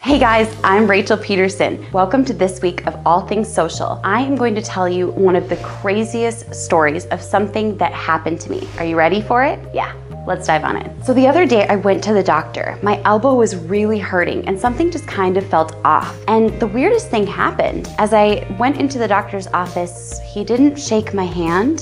Hey guys, I'm Rachel Pedersen. Welcome to this week of All Things Social. I am going to tell you one of the craziest stories of something that happened to me. Are you ready for it? Yeah. Let's dive on it. So the other day I went to the doctor. My elbow was really hurting and something just kind of felt off. And the weirdest thing happened. As I went into the doctor's office, he didn't shake my hand.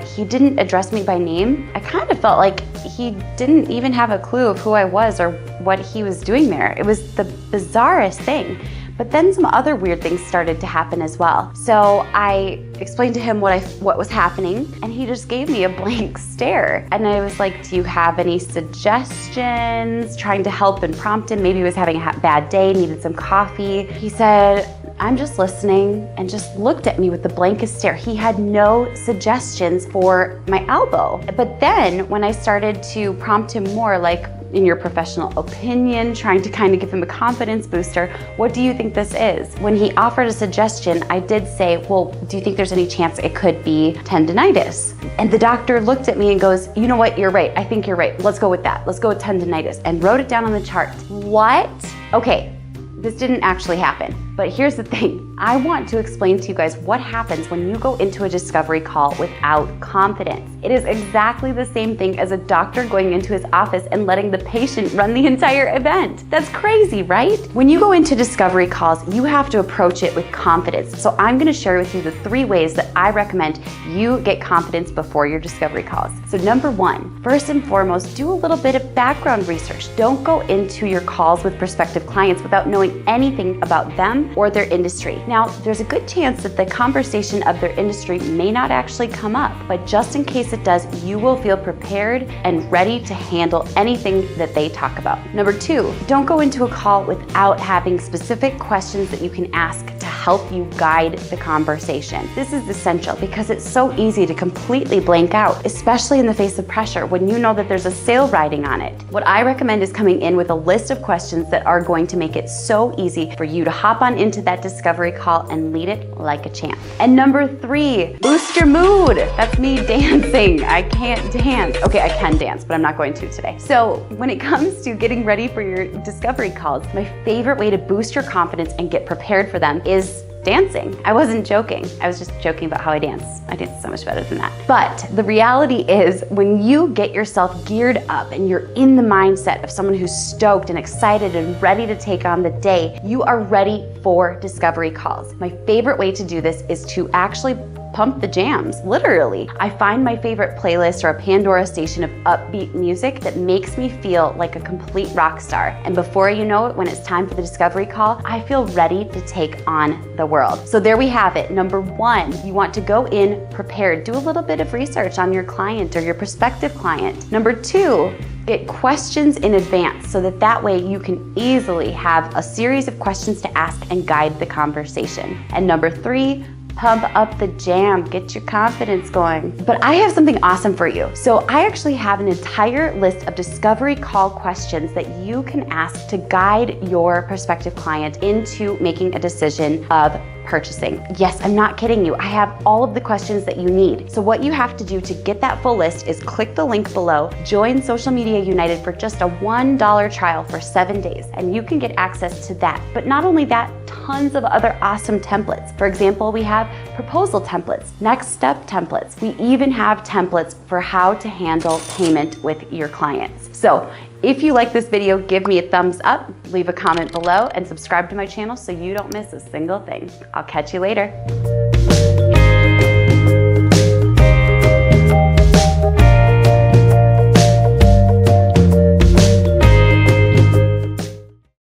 He didn't address me by name. I kind of felt like he didn't even have a clue of who I was or what he was doing there. It was the bizarrest thing. But then some other weird things started to happen as well. So I explained to him what was happening, and he just gave me a blank stare. And I was like, do you have any suggestions? Trying to help and prompt him. Maybe he was having a bad day, needed some coffee. He said, I'm just listening, and just looked at me with the blankest stare. He had no suggestions for my elbow. But then when I started to prompt him more, like, in your professional opinion, trying to kind of give him a confidence booster, what do you think this is? When he offered a suggestion, I did say, well, do you think there's any chance it could be tendinitis? And the doctor looked at me and goes, you know what, you're right. I think you're right. Let's go with that. Let's go with tendinitis, and wrote it down on the chart. What? Okay, this didn't actually happen. But here's the thing. I want to explain to you guys what happens when you go into a discovery call without confidence. It is exactly the same thing as a doctor going into his office and letting the patient run the entire event. That's crazy, right? When you go into discovery calls, you have to approach it with confidence. So I'm gonna share with you the 3 ways that I recommend you get confidence before your discovery calls. So number 1, first and foremost, do a little bit of background research. Don't go into your calls with prospective clients without knowing anything about them or their industry. Now, there's a good chance that the conversation of their industry may not actually come up, but just in case it does, you will feel prepared and ready to handle anything that they talk about. Number 2, don't go into a call without having specific questions that you can ask to help you guide the conversation. This is essential because it's so easy to completely blank out, especially in the face of pressure when you know that there's a sale riding on it. What I recommend is coming in with a list of questions that are going to make it so easy for you to hop on into that discovery call and lead it like a champ. And number 3, boost your mood. That's me dancing. I can't dance. Okay, I can dance, but I'm not going to today. So when it comes to getting ready for your discovery calls, my favorite way to boost your confidence and get prepared for them is dancing. I wasn't joking. I was just joking about how I dance. I dance so much better than that. But the reality is when you get yourself geared up and you're in the mindset of someone who's stoked and excited and ready to take on the day, you are ready for discovery calls. My favorite way to do this is to actually pump the jams, literally. I find my favorite playlist or a Pandora station of upbeat music that makes me feel like a complete rock star. And before you know it, when it's time for the discovery call, I feel ready to take on the world. So there we have it. Number 1, you want to go in prepared. Do a little bit of research on your client or your prospective client. Number 2, get questions in advance so that way you can easily have a series of questions to ask and guide the conversation. And number 3, pump up the jam, get your confidence going. But I have something awesome for you. So I actually have an entire list of discovery call questions that you can ask to guide your prospective client into making a decision of purchasing. Yes, I'm not kidding you. I have all of the questions that you need. So what you have to do to get that full list is click the link below, join Social Media United for just a $1 trial for 7 days, and you can get access to that. But not only that, tons of other awesome templates. For example, we have proposal templates, next step templates. We even have templates for how to handle payment with your clients. So if you like this video, give me a thumbs up, leave a comment below, and subscribe to my channel so you don't miss a single thing. I'll catch you later.